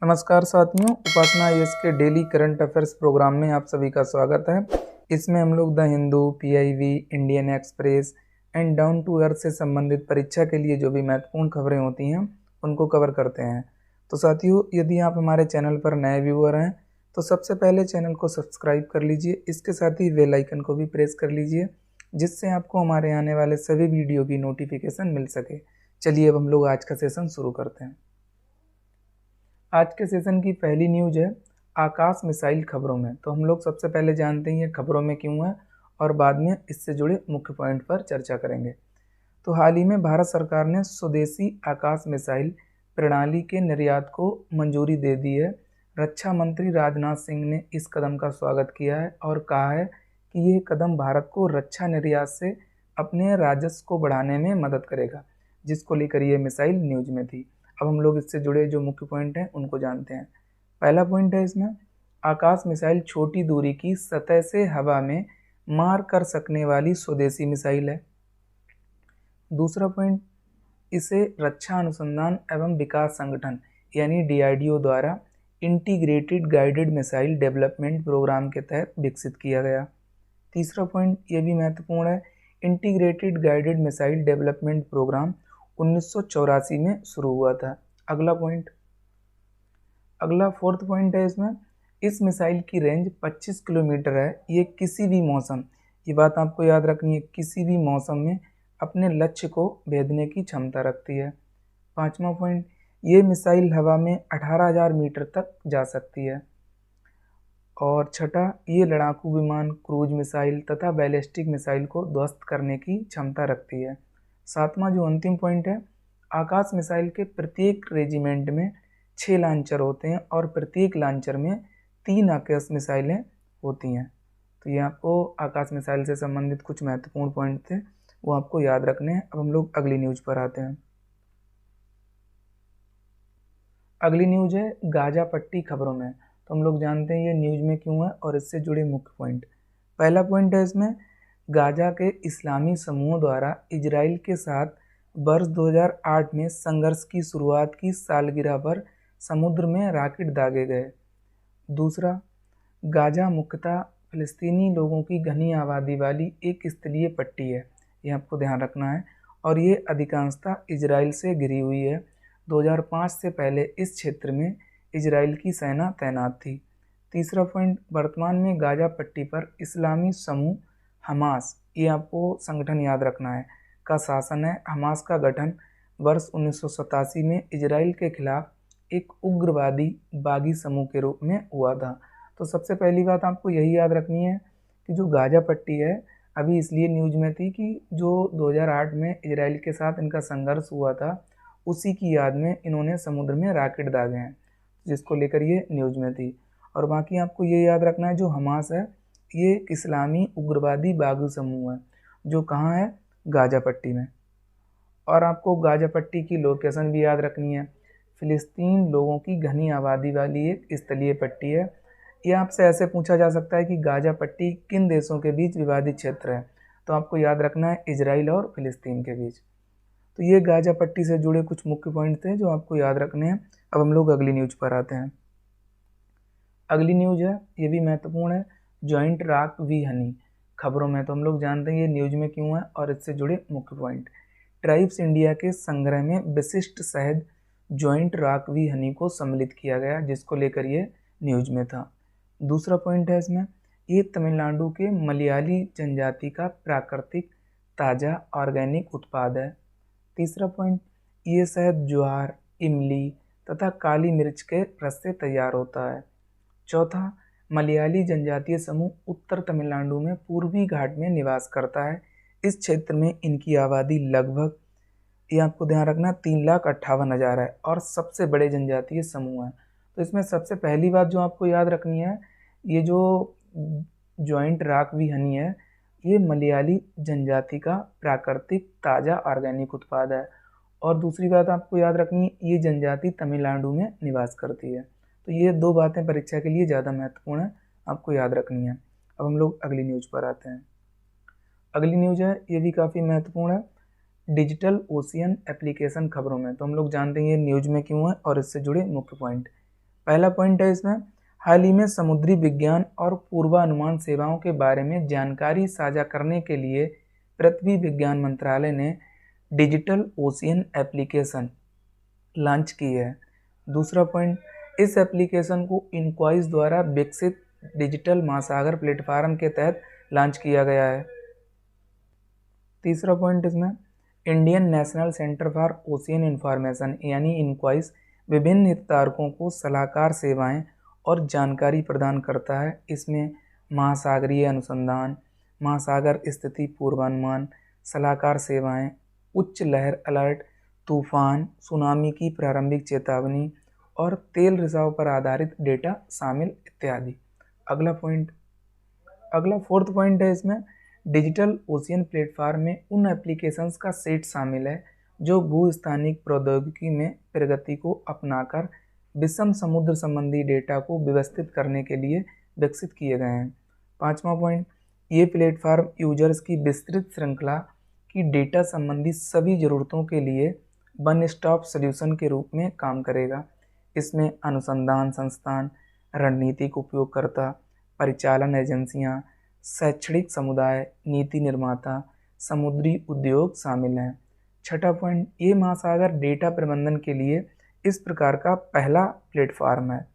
नमस्कार साथियों, उपासना आईएएस के डेली करंट अफेयर्स प्रोग्राम में आप सभी का स्वागत है। इसमें हम लोग the Hindu, PIB, Indian Express and Down to Earth से संबंधित परीक्षा के लिए जो भी महत्वपूर्ण खबरें होती हैं उनको कवर करते हैं। तो साथियों, यदि आप हमारे चैनल पर नए व्यूअर हैं तो सबसे पहले चैनल को सब्सक्राइब कर लीजिए। इसके साथ ही बेल आइकन को भी प्रेस कर लीजिए, जिससे आपको हमारे आने वाले सभी वीडियो की नोटिफिकेशन मिल सके। चलिए अब हम लोग आज का सेशन शुरू करते हैं। आज के सेशन की पहली न्यूज है आकाश मिसाइल खबरों में। तो हम लोग सबसे पहले जानते हैं ये खबरों में क्यों है और बाद में इससे जुड़े मुख्य पॉइंट पर चर्चा करेंगे। तो हाल ही में भारत सरकार ने स्वदेशी आकाश मिसाइल प्रणाली के निर्यात को मंजूरी दे दी है। रक्षा मंत्री राजनाथ सिंह ने इस कदम का स्वागत किया है और कहा है कि ये कदम भारत को रक्षा निर्यात से अपने राजस्व को बढ़ाने में मदद करेगा, जिसको लेकर ये मिसाइल न्यूज में थी। अब हम लोग इससे जुड़े जो मुख्य पॉइंट हैं उनको जानते हैं। पहला पॉइंट है इसमें, आकाश मिसाइल छोटी दूरी की सतह से हवा में मार कर सकने वाली स्वदेशी मिसाइल है। दूसरा पॉइंट, इसे रक्षा अनुसंधान एवं विकास संगठन यानी DRDO द्वारा integrated guided missile development programme के तहत विकसित किया गया। तीसरा पॉइंट ये भी महत्वपूर्ण है, integrated guided missile development programme 1984 में शुरू हुआ था। अगला फोर्थ पॉइंट है इसमें, इस मिसाइल की रेंज 25 किलोमीटर है। ये किसी भी मौसम, ये बात आपको याद रखनी है, किसी भी मौसम में अपने लक्ष्य को भेदने की क्षमता रखती है। पांचवा पॉइंट, ये मिसाइल हवा में 18,000 मीटर तक जा सकती है। और छठा, ये लड़ाकू विमान, क्रूज मिसाइल तथा बैलिस्टिक मिसाइल को ध्वस्त करने की क्षमता रखती है। सातवां जो अंतिम पॉइंट है, आकाश मिसाइल के प्रत्येक रेजिमेंट में 6 लॉन्चर होते हैं और प्रत्येक लॉन्चर में 3 आकाश मिसाइलें होती हैं। तो ये आपको आकाश मिसाइल से संबंधित कुछ महत्वपूर्ण पॉइंट थे, वो आपको याद रखने हैं। अब हम लोग अगली न्यूज पर आते हैं। अगली न्यूज है गाजा पट्टी खबरों में। तो हम लोग जानते हैं ये न्यूज में क्यों है और इससे जुड़े मुख्य पॉइंट। पहला पॉइंट है इसमें, गाजा के इस्लामी समूहों द्वारा इजराइल के साथ वर्ष 2008 में संघर्ष की शुरुआत की सालगिरह पर समुद्र में रॉकेट दागे गए। दूसरा, गाजा मुख्यतः फिलिस्तीनी लोगों की घनी आबादी वाली एक स्थलीय पट्टी है, ये आपको ध्यान रखना है, और ये अधिकांशतः इजराइल से घिरी हुई है। 2005 से पहले इस क्षेत्र में इजराइल की सेना तैनात थी। तीसरा पॉइंट, वर्तमान में गाजा पट्टी पर इस्लामी समूह हमास, ये आपको संगठन याद रखना है, का शासन है। हमास का गठन वर्ष 1987 में इजराइल के खिलाफ एक उग्रवादी बागी समूह के रूप में हुआ था। तो सबसे पहली बात आपको यही याद रखनी है कि जो गाजा पट्टी है अभी इसलिए न्यूज में थी कि जो 2008 में इजराइल के साथ इनका संघर्ष हुआ था, उसी की याद में इन्होंने समुद्र में रॉकेट दागे हैं, जिसको लेकर ये न्यूज में थी। और बाकी आपको ये याद रखना है, जो हमास है ये एक इस्लामी उग्रवादी बागी समूह है जो कहाँ है, गाजा पट्टी में। और आपको गाजा पट्टी की लोकेशन भी याद रखनी है, फिलिस्तीन लोगों की घनी आबादी वाली एक स्थलीय पट्टी है। ये आपसे ऐसे पूछा जा सकता है कि गाजा पट्टी किन देशों के बीच विवादित क्षेत्र है, तो आपको याद रखना है इजराइल और फिलिस्तीन के बीच। तो ये गाजा पट्टी से जुड़े कुछ मुख्य पॉइंट थे जो आपको याद रखने हैं। अब हम लोग अगली न्यूज पर आते हैं। अगली न्यूज है, ये भी महत्वपूर्ण है, जॉइंट राक वी हनी खबरों में। तो हम लोग जानते हैं ये न्यूज में क्यों है और इससे जुड़े मुख्य पॉइंट। ट्राइब्स इंडिया के संग्रह में विशिष्ट शहद जॉइंट राक वी हनी को सम्मिलित किया गया, जिसको लेकर ये न्यूज में था। दूसरा पॉइंट है इसमें, ये तमिलनाडु के मलयाली जनजाति का प्राकृतिक ताज़ा ऑर्गेनिक उत्पाद है। तीसरा पॉइंट, ये शहद ज्वार, इमली तथा काली मिर्च के रस से तैयार होता है। चौथा, मलयाली जनजातीय समूह उत्तर तमिलनाडु में पूर्वी घाट में निवास करता है। इस क्षेत्र में इनकी आबादी लगभग, ये आपको ध्यान रखना, 3,58,000 है और सबसे बड़े जनजातीय समूह हैं। तो इसमें सबसे पहली बात जो आपको याद रखनी है, ये जो जॉइंट राक वी हनी है ये मलयाली जनजाति का प्राकृतिक ताज़ा ऑर्गेनिक उत्पाद है। और दूसरी बात आपको याद रखनी है, ये जनजाति तमिलनाडु में निवास करती है। तो ये दो बातें परीक्षा के लिए ज़्यादा महत्वपूर्ण है, आपको याद रखनी है। अब हम लोग अगली न्यूज पर आते हैं। अगली न्यूज है, ये भी काफ़ी महत्वपूर्ण है, डिजिटल ओशियन एप्लीकेशन खबरों में। तो हम लोग जानते हैं ये न्यूज में क्यों है और इससे जुड़े मुख्य पॉइंट। पहला पॉइंट है इसमें, हाल ही में समुद्री विज्ञान और पूर्वानुमान सेवाओं के बारे में जानकारी साझा करने के लिए पृथ्वी विज्ञान मंत्रालय ने डिजिटल ओशियन एप्लीकेशन लॉन्च की है। दूसरा पॉइंट, इस एप्लीकेशन को इनक्वाइज द्वारा विकसित डिजिटल महासागर प्लेटफॉर्म के तहत लॉन्च किया गया है। तीसरा पॉइंट इसमें, Indian national centre for ocean information यानी इनक्वाइज विभिन्न हितधारकों को सलाहकार सेवाएं और जानकारी प्रदान करता है। इसमें महासागरीय अनुसंधान, महासागर स्थिति पूर्वानुमान, सलाहकार सेवाएं, उच्च लहर अलर्ट, तूफान, सुनामी की प्रारंभिक चेतावनी और तेल रिसाव पर आधारित डेटा शामिल इत्यादि। अगला फोर्थ पॉइंट है इसमें, डिजिटल ओशियन प्लेटफॉर्म में उन एप्लीकेशंस का सेट शामिल है जो भूस्थानिक प्रौद्योगिकी में प्रगति को अपनाकर विषम समुद्र संबंधी डेटा को व्यवस्थित करने के लिए विकसित किए गए हैं। पांचवा पॉइंट, ये प्लेटफॉर्म यूजर्स की विस्तृत श्रृंखला की डेटा संबंधी सभी ज़रूरतों के लिए वन स्टॉप सॉल्यूशन के रूप में काम करेगा। इसमें अनुसंधान संस्थान, रणनीतिक उपयोगकर्ता, परिचालन एजेंसियां, शैक्षणिक समुदाय, नीति निर्माता, समुद्री उद्योग शामिल हैं। छठा पॉइंट, ये महासागर डेटा प्रबंधन के लिए इस प्रकार का पहला प्लेटफॉर्म है।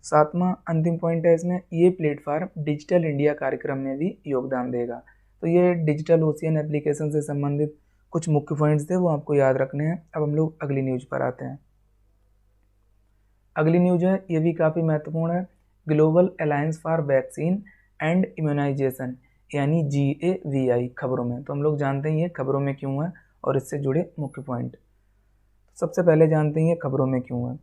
सातवां अंतिम पॉइंट है इसमें, ये प्लेटफॉर्म डिजिटल इंडिया कार्यक्रम में भी योगदान देगा। तो ये डिजिटल ओशियन एप्लीकेशन से संबंधित कुछ मुख्य पॉइंट्स थे, वो आपको याद रखने हैं। अब हम लोग अगली न्यूज पर आते हैं। अगली न्यूज है, ये भी काफ़ी महत्वपूर्ण है, global alliance for vaccine and immunisation यानी GAVI खबरों में। तो हम लोग जानते हैं ये खबरों में क्यों है और इससे जुड़े मुख्य पॉइंट। सबसे पहले जानते हैं ये खबरों में क्यों है।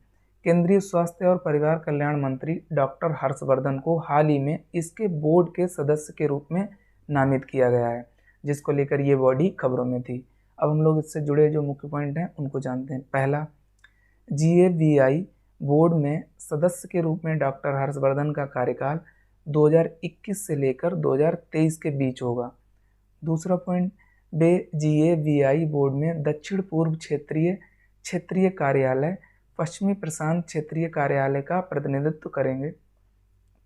केंद्रीय स्वास्थ्य और परिवार कल्याण मंत्री डॉक्टर हर्षवर्धन को हाल ही में इसके बोर्ड के सदस्य के रूप में नामित किया गया है, जिसको लेकर ये बॉडी खबरों में थी। अब हम लोग इससे जुड़े जो मुख्य पॉइंट हैं उनको जानते हैं। पहला, GAVI बोर्ड में सदस्य के रूप में डॉक्टर हर्षवर्धन का कार्यकाल 2021 से लेकर 2023 के बीच होगा। दूसरा पॉइंट, वे GAVI बोर्ड में दक्षिण पूर्व क्षेत्रीय कार्यालय, पश्चिमी प्रशांत क्षेत्रीय कार्यालय का प्रतिनिधित्व करेंगे।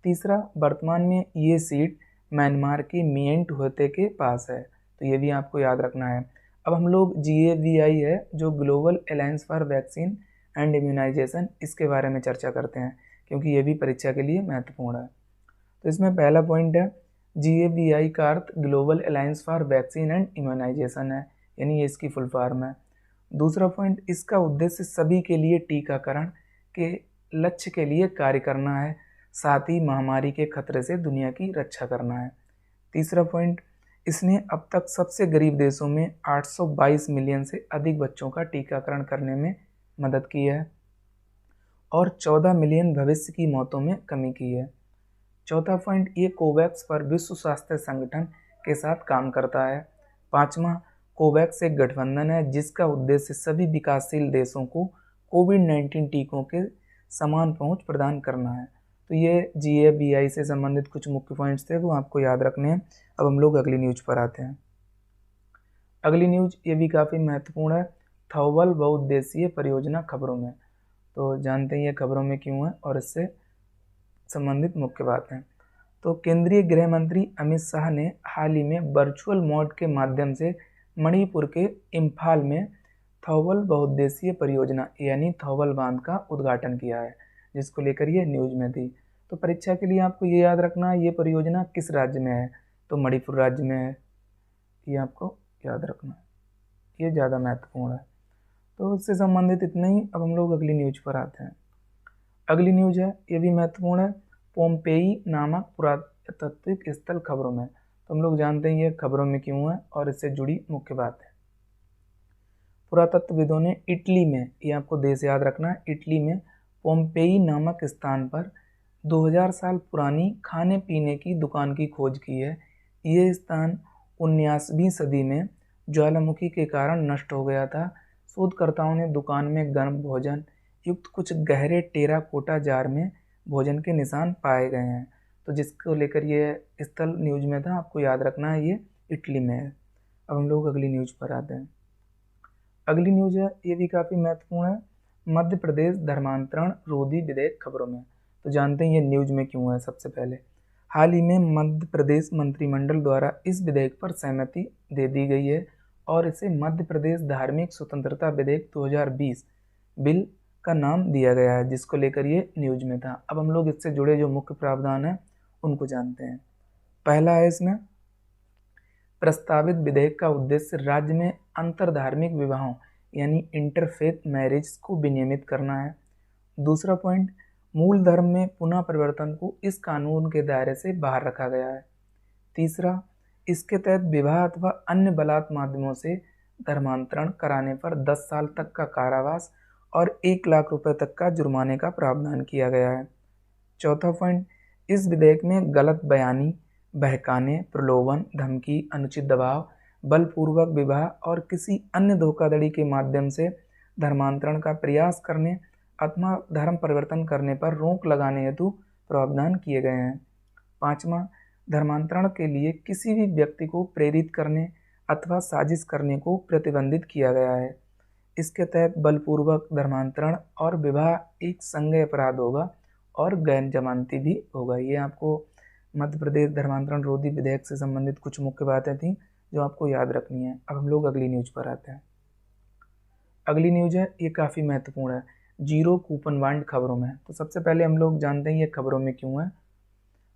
तीसरा, वर्तमान में ये सीट म्यांमार के मिएंट होते के पास है, तो ये भी आपको याद रखना है। अब हम लोग GAVI है जो global alliance for vaccine and immunisation, इसके बारे में चर्चा करते हैं क्योंकि ये भी परीक्षा के लिए महत्वपूर्ण है। तो इसमें पहला पॉइंट है, GAVI का अर्थ global alliance for vaccine and immunization है, यानी ये इसकी फुल फॉर्म है। दूसरा पॉइंट, इसका उद्देश्य सभी के लिए टीकाकरण के लक्ष्य के लिए कार्य करना है, साथ ही महामारी के खतरे से दुनिया की रक्षा करना है। तीसरा पॉइंट, इसने अब तक सबसे गरीब देशों में 822 मिलियन से अधिक बच्चों का टीकाकरण करने में मदद की है और 14 मिलियन भविष्य की मौतों में कमी की है। चौथा पॉइंट, ये कोवैक्स पर विश्व स्वास्थ्य संगठन के साथ काम करता है। पांचवा, कोवैक्स एक गठबंधन है जिसका उद्देश्य सभी विकासशील देशों को कोविड-19 टीकों के समान पहुंच प्रदान करना है। तो ये GAVI से संबंधित कुछ मुख्य पॉइंट्स थे, वो आपको याद रखने हैं। अब हम लोग अगली न्यूज पर आते हैं। अगली न्यूज ये भी काफ़ी महत्वपूर्ण है, थॉवल बहुउद्देशीय परियोजना खबरों में। तो जानते हैं ये खबरों में क्यों है और इससे संबंधित मुख्य बात है। तो केंद्रीय गृह मंत्री अमित शाह ने हाल ही में वर्चुअल मोड के माध्यम से मणिपुर के इम्फाल में थॉवल बहुउद्देशीय परियोजना यानी थॉवल बांध का उद्घाटन किया है, जिसको लेकर ये न्यूज में थी। तो परीक्षा के लिए आपको ये याद रखना है, ये परियोजना किस राज्य में है, तो मणिपुर राज्य में है, ये आपको याद रखना है, ये ज़्यादा महत्वपूर्ण है। तो इससे संबंधित इतना ही। अब हम लोग अगली न्यूज पर आते हैं। अगली न्यूज है, ये भी महत्वपूर्ण है, पोम्पेई नामक पुरातात्विक स्थल खबरों में। तो हम लोग जानते हैं ये खबरों में क्यों है और इससे जुड़ी मुख्य बात है। पुरातत्वविदों ने इटली में, ये आपको देश याद रखना है, इटली में पोम्पेई नामक स्थान पर 2000 साल पुरानी खाने पीने की दुकान की खोज की है। ये स्थान 19वीं सदी में ज्वालामुखी के कारण नष्ट हो गया था। शोधकर्ताओं ने दुकान में गर्म भोजन युक्त कुछ गहरे टेराकोटा जार में भोजन के निशान पाए गए हैं। तो जिसको लेकर ये स्थल न्यूज में था, आपको याद रखना है, ये इटली में है। अब हम लोग अगली न्यूज पर आते हैं। अगली न्यूज है, ये भी काफ़ी महत्वपूर्ण है, मध्य प्रदेश धर्मांतरण रोधी विधेयक खबरों में। तो जानते हैं ये न्यूज में क्यों है। सबसे पहले हाल ही में मध्य प्रदेश मंत्रिमंडल द्वारा इस विधेयक पर सहमति दे दी गई है और इसे मध्य प्रदेश धार्मिक स्वतंत्रता विधेयक 2020 बिल का नाम दिया गया है, जिसको लेकर ये न्यूज में था। अब हम लोग इससे जुड़े जो मुख्य प्रावधान हैं उनको जानते हैं। पहला है इसमें प्रस्तावित विधेयक का उद्देश्य राज्य में अंतरधार्मिक विवाहों यानी इंटरफेथ मैरिज को विनियमित करना है। दूसरा पॉइंट, मूल धर्म में पुनः परिवर्तन को इस कानून के दायरे से बाहर रखा गया है। तीसरा, इसके तहत विवाह अथवा अन्य बलात् माध्यमों से धर्मांतरण कराने पर 10 साल तक का कारावास और 1 लाख रुपए तक का जुर्माने का प्रावधान किया गया है। चौथा पॉइंट, इस विधेयक में गलत बयानी, बहकाने, प्रलोभन, धमकी, अनुचित दबाव, बलपूर्वक विवाह और किसी अन्य धोखाधड़ी के माध्यम से धर्मांतरण का प्रयास करने अथवा धर्म परिवर्तन करने पर रोक लगाने हेतु प्रावधान किए गए हैं। पाँचवा, धर्मांतरण के लिए किसी भी व्यक्ति को प्रेरित करने अथवा साजिश करने को प्रतिबंधित किया गया है। इसके तहत बलपूर्वक धर्मांतरण और विवाह एक संज्ञेय अपराध होगा और गैर जमानती भी होगा। ये आपको मध्य प्रदेश धर्मांतरण रोधी विधेयक से संबंधित कुछ मुख्य बातें थी जो आपको याद रखनी है। अब हम लोग अगली न्यूज पर आते हैं। अगली न्यूज है, ये काफ़ी महत्वपूर्ण है, जीरो कूपन बांड खबरों में। तो सबसे पहले हम लोग जानते हैं ये खबरों में क्यों है।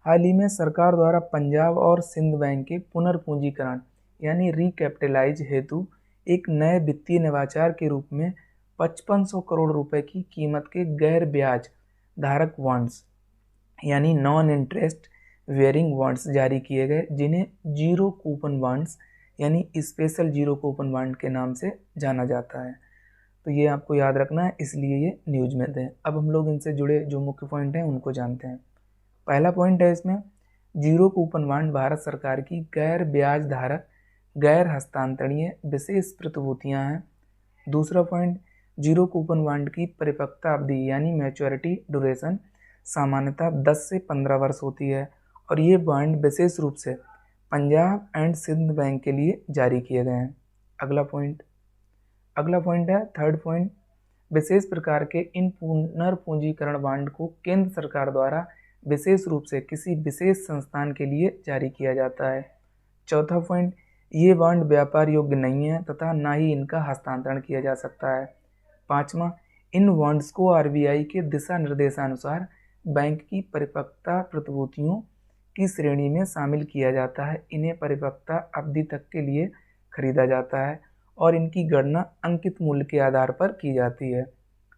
हाल ही में सरकार द्वारा पंजाब और सिंध बैंक के पुनर्पूंजीकरण यानी रिकैपिटलाइज हेतु एक नए वित्तीय नवाचार के रूप में 5500 करोड़ रुपए की कीमत के गैर ब्याज धारक बॉन्ड्स यानी नॉन इंटरेस्ट वेयरिंग बॉन्ड्स जारी किए गए, जिन्हें जीरो कूपन बॉन्ड्स यानी स्पेशल जीरो कूपन बॉन्ड के नाम से जाना जाता है। तो ये आपको याद रखना है, इसलिए ये न्यूज में थे। अब हम लोग इनसे जुड़े जो मुख्य पॉइंट हैं उनको जानते हैं। पहला पॉइंट है इसमें, जीरो कूपन बॉन्ड भारत सरकार की गैर ब्याज धारक गैर हस्तांतरणीय विशेष प्रतिभूतियां हैं। दूसरा पॉइंट, जीरो कूपन बॉन्ड की परिपक्वता अवधि यानी मैच्योरिटी ड्यूरेशन सामान्यतः 10 से 15 वर्ष होती है और ये बॉन्ड विशेष रूप से पंजाब एंड सिंध बैंक के लिए जारी किए गए हैं। अगला पॉइंट है थर्ड पॉइंट, विशेष प्रकार के इन पुनर्पूंजीकरण बॉन्ड को केंद्र सरकार द्वारा विशेष रूप से किसी विशेष संस्थान के लिए जारी किया जाता है। चौथा पॉइंट, ये बॉन्ड व्यापार योग्य नहीं है तथा ना ही इनका हस्तांतरण किया जा सकता है। पाँचवा, इन बॉन्ड्स को आरबीआई के दिशा निर्देशानुसार बैंक की परिपक्वता प्रतिभूतियों की श्रेणी में शामिल किया जाता है। इन्हें परिपक्वता अवधि तक के लिए खरीदा जाता है और इनकी गणना अंकित मूल्य के आधार पर की जाती है।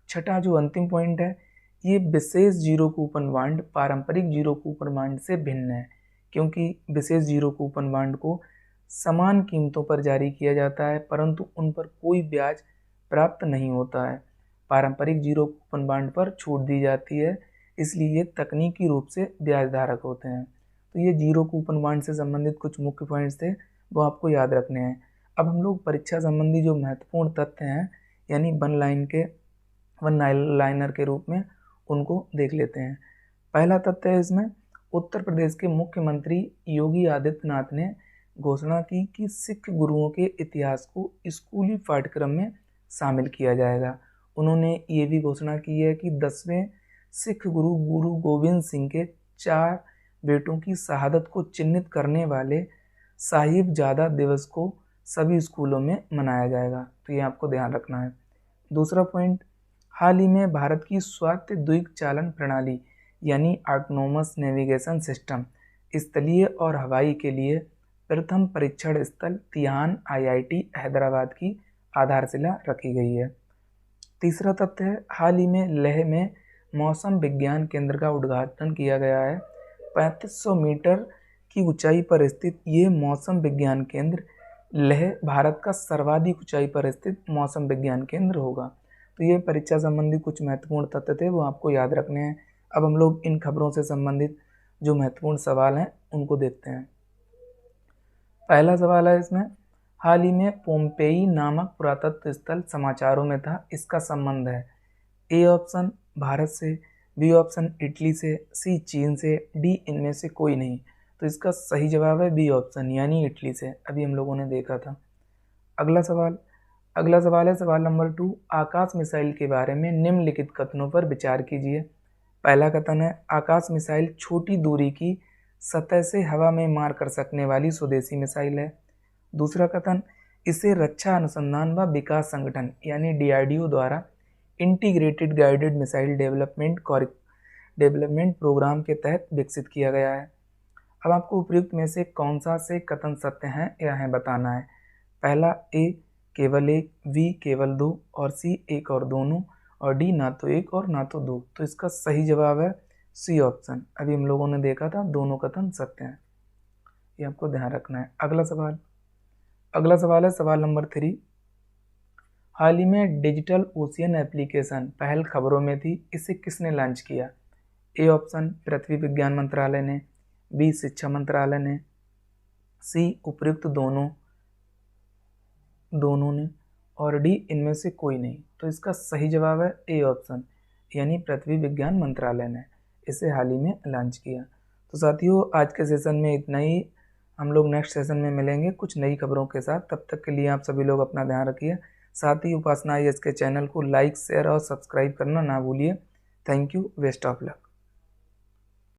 छठा जो अंतिम पॉइंट है, ये विशेष जीरो कूपन बॉन्ड पारंपरिक जीरो कूपन बॉन्ड से भिन्न है, क्योंकि विशेष जीरो कूपन बॉन्ड को समान कीमतों पर जारी किया जाता है परंतु उन पर कोई ब्याज प्राप्त नहीं होता है। पारंपरिक जीरो कूपन बॉन्ड पर छूट दी जाती है, इसलिए ये तकनीकी रूप से ब्याज धारक होते हैं। तो ये जीरो कूपन बॉन्ड से संबंधित कुछ मुख्य पॉइंट्स थे, वो आपको याद रखने हैं। अब हम लोग परीक्षा संबंधी जो महत्वपूर्ण तथ्य हैं यानी वन लाइनर के रूप में उनको देख लेते हैं। पहला तथ्य है इसमें, उत्तर प्रदेश के मुख्यमंत्री योगी आदित्यनाथ ने घोषणा की कि सिख गुरुओं के इतिहास को स्कूली पाठ्यक्रम में शामिल किया जाएगा। उन्होंने ये भी घोषणा की है कि 10वें सिख गुरु गोविंद सिंह के 4 बेटों की शहादत को चिन्हित करने वाले साहिबजादा दिवस को सभी स्कूलों में मनाया जाएगा। तो ये आपको ध्यान रखना है। दूसरा पॉइंट, हाल ही में भारत की स्वायत्त द्वीप चालन प्रणाली यानी ऑटोनोमस नेविगेशन सिस्टम स्थलीय और हवाई के लिए प्रथम परीक्षण स्थल तिहान आईआईटी हैदराबाद की आधारशिला रखी गई है। तीसरा तथ्य है, हाल ही में लेह में मौसम विज्ञान केंद्र का उद्घाटन किया गया है। 3500 मीटर की ऊंचाई पर स्थित ये मौसम विज्ञान केंद्र लेह भारत का सर्वाधिक ऊंचाई पर स्थित मौसम विज्ञान केंद्र होगा। तो ये परीक्षा संबंधी कुछ महत्वपूर्ण तथ्य थे, वो आपको याद रखने हैं। अब हम लोग इन खबरों से संबंधित जो महत्वपूर्ण सवाल हैं उनको देखते हैं। पहला सवाल है इसमें, हाल ही में पोम्पेई नामक पुरातत्व स्थल समाचारों में था, इसका संबंध है। ए ऑप्शन भारत से, बी ऑप्शन इटली से, सी चीन से, डी इनमें से कोई नहीं। तो इसका सही जवाब है बी ऑप्शन यानी इटली से, अभी हम लोगों ने देखा था। अगला अगला सवाल है सवाल नंबर 2, आकाश मिसाइल के बारे में निम्नलिखित कथनों पर विचार कीजिए। पहला कथन है आकाश मिसाइल छोटी दूरी की सतह से हवा में मार कर सकने वाली स्वदेशी मिसाइल है। दूसरा कथन, इसे रक्षा अनुसंधान व विकास संगठन यानी DRDO द्वारा integrated guided missile development programme के तहत विकसित किया गया है। अब आपको उपयुक्त में से कौन सा से कथन सत्य हैं या है बताना है। पहला ए केवल एक, बी केवल दो और सी एक और दोनों और डी ना तो एक और ना तो दो। तो इसका सही जवाब है सी ऑप्शन। अभी हम लोगों ने देखा था दोनों कथन सत्य हैं, ये आपको ध्यान रखना है। अगला सवाल है सवाल नंबर 3, हाल ही में डिजिटल ओशियन एप्लीकेशन पहल खबरों में थी, इसे किसने लॉन्च किया। ए ऑप्शन पृथ्वी विज्ञान मंत्रालय ने, बी शिक्षा मंत्रालय ने, सी उपयुक्त दोनों ने और डी इनमें से कोई नहीं। तो इसका सही जवाब है ए ऑप्शन, यानी पृथ्वी विज्ञान मंत्रालय ने इसे हाल ही में लॉन्च किया। तो साथियों आज के सेशन में इतना ही, हम लोग नेक्स्ट सेशन में मिलेंगे कुछ नई खबरों के साथ। तब तक के लिए आप सभी लोग अपना ध्यान रखिए, साथ ही उपासना IAS के चैनल को लाइक शेयर और सब्सक्राइब करना ना भूलिए। Thank you, best of luck.